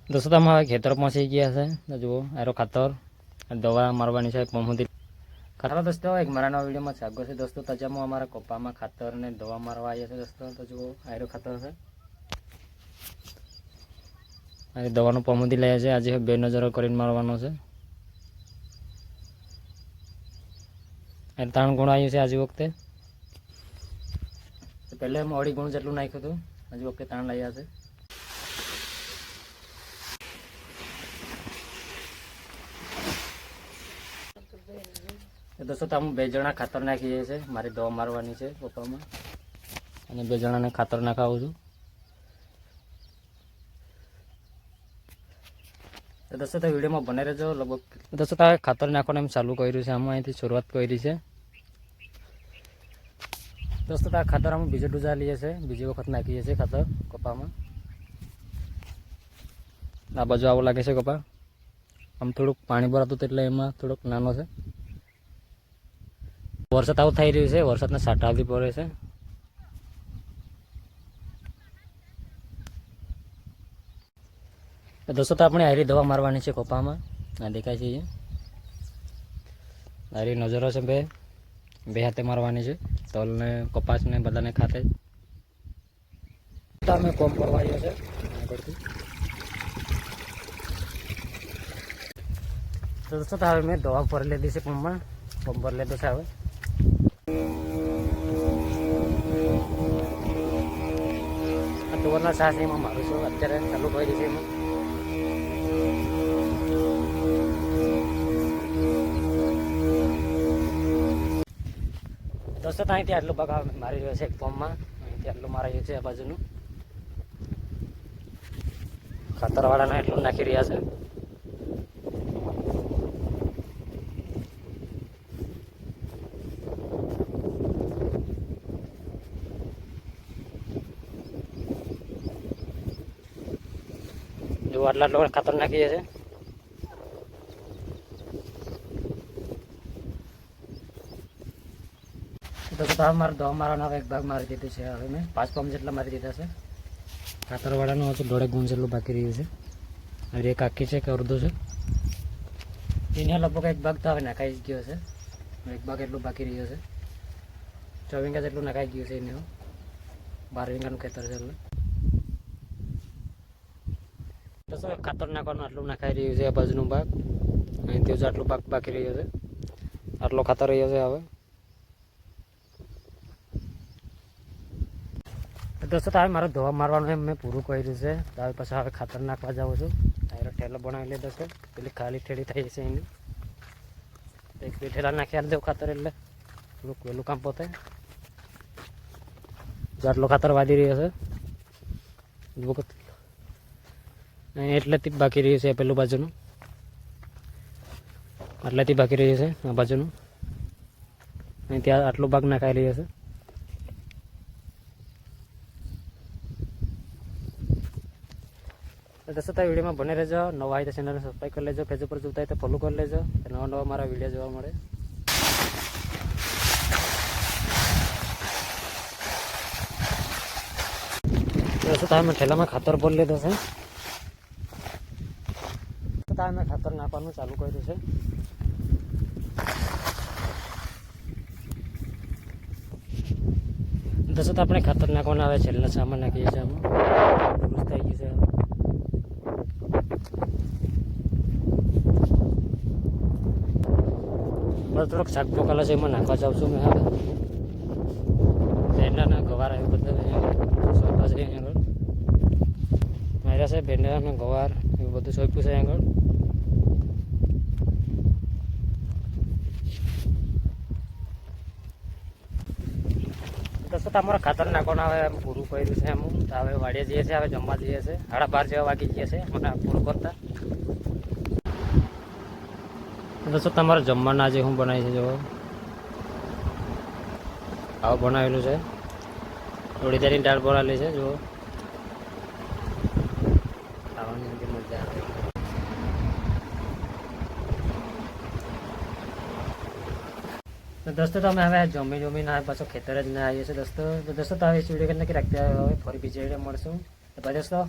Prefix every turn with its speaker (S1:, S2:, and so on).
S1: दोस्तों તમે હવે ખેતર પહોંચી ગયા છે તો જુઓ આરો ખાતર દવા મારવાની છે પહોંચી ખાતર દોસ્તો એક મારા નવા વિડીયોમાં સ્વાગત છે દોસ્તો તજામાં અમારા કપામાં ખાતર ને દવા મારવા આવ્યા છે દોસ્તો તો જુઓ આરો ખાતર છે આ દવાનો પહોંચી લઈએ છે આજે બે નજરો કરીને મારવાનો છે અને 3 ગુણ આવ્યું છે આજે વખતે પહેલે અમે 2.5 ગુણ જેટલું નાખ્યું હતું આજે વખતે 3 લાવ્યા છે दोस्तों हम 2 जणा खातर नाखीए छे मारी दवा मारवानी छे पप्पामां अने 2 जणाने खातर नाखावुं छुं तो दोस्तों तो वीडियो में बने रहेजो लगभग दोस्तों तो खातर नाखवानुं एम चालू कर्युं छे आमां अहींथी शुरुआत करी छे दोस्तों तो खातर अमे बीजो डोज लीए छे बीजी वखत नाखीए छे खातर कपामां आ बाजू आवो लागे छे कपा आम थोड़ुंक पाणी भरातुं એટલે એમાં થોડોક નાનો છે वरसाद आव थई रह्यो छे वरसादना साटा आवती पड़े छे तो दोस्तों तो अपने आरी दवा मारवानी छे कपामां आ देखाय छे आरी नजरो छे बे हाथे मारवानी छे तल ने कपास ने बधाने खाते तो अमे कोम करवा आव्या छे આગળથી तो दोस्तों तो मैं दवा भरी लीधी छे पंप भरी लीधो छे हवे तुवरना सास एमां मारूं छुं अत्यारे चालू करी छे एमां दोस्तों तो अहींथी आटલું ભાગ મારી રહ્યો છે એક પંપમાં અહીંથી આટલું મારાયું છે આ બાજુનું ખાતરવાળાને એટલું નાખી રહ્યા છે जो आटला लोग खातर नाखीए छे दोस्तों हमारे दवा मारवानो एक भाग मारी दीधो छे हवे मैं 5 पंप जेटला मारी दीधा छे खातरवाळानो हजू 1.5 गुण जेटલું बाकी રહ્યું છે હવે એક આખી છે કે અડધો છે એને લગભગ એક ભાગ તો હવે નાખાઈ ગયો છે એક ભાગ એટલું બાકી રહ્યો છે 6 વીંગા જેટલું નાખાઈ ગયું છે એને 12 વીંગાનું ખેતર છે એટલે दोस्तों खातर नाखवानुं आटલું નાખાઈ રહ્યું છે આ બાજુનો ભાગ અહીંથી જ આટલું ભાગ બાકી રહ્યો છે આટલો ખાતર રહ્યો છે હવે दोस्तों तो मारो दवा मारवानुं एम मैं पूरुं कर्युं छे तो हवे पाछा हवे खातर नाखवा जाऊं छुं आरो ठेलो बनावी लीधो छे पेली खाली ठेली थई छे एनी एक बे ठेला नाखी आली देव खातर एटले થોડુંક વહેલું કામ પતે આટલો ખાતર વાદી રહ્યો છે વખત એટલેથી બાકી રહ્યું છે પેલું બાજુનું આટલેથી બાકી રહ્યું છે આ બાજુનું અહીં ત્યાં આટલું ભાગ નાખાઈ રહ્યો છે दोस्तों तो वीडियो में बने रहो नवा आई तो चैनल ने सब्सक्राइब कर लेजो फेसबुक पर जोता है तो फॉलो कर लेजो नवा नवा मारा वीडियो जोवा मळे दोस्तों तो मैं ठेला में खातर भरी लीधो छे तो मैं खातर नाखवानुं चालू कर्युं छे दोस्तों तो अपने खातर नाखवाना हवे छेल्ला सामान नाखीए छीए आमां पूरुं थई गयुं छे थोड़ोक शाक पोकाला से एमां नाखवा जाऊं छुं मैं हवे भेंडाना गवार एवुं बधुं सोंप्या छे अहींया આગળ मार्या छे भेंडाना गवार एवुं बधुं सोंप्युं छे अहींया આગળ दोस्तों तमारा खातर नाखवानुं हवे पूरुं कर्युं छे अमुं तो हवे वाડીએ જઈએ છીએ हवे जमवा जઈએ છીએ 12:30 જેવા વાગી ગયા છે મને પૂરું કરતા दोस्तों तमारे जमवाना आज हूँ बनाई है जो आव बनावेलू है थोड़ी देर दाल बनाली है जो मजा आवे तो दोस्तों तो हमें जमी ना पास खेतर ज आए दोस्तों तो दोस्तों तो इस वीडियो के अंदर रखते हैं फरी बीजे वीडियो मळशुं तो दोस्तों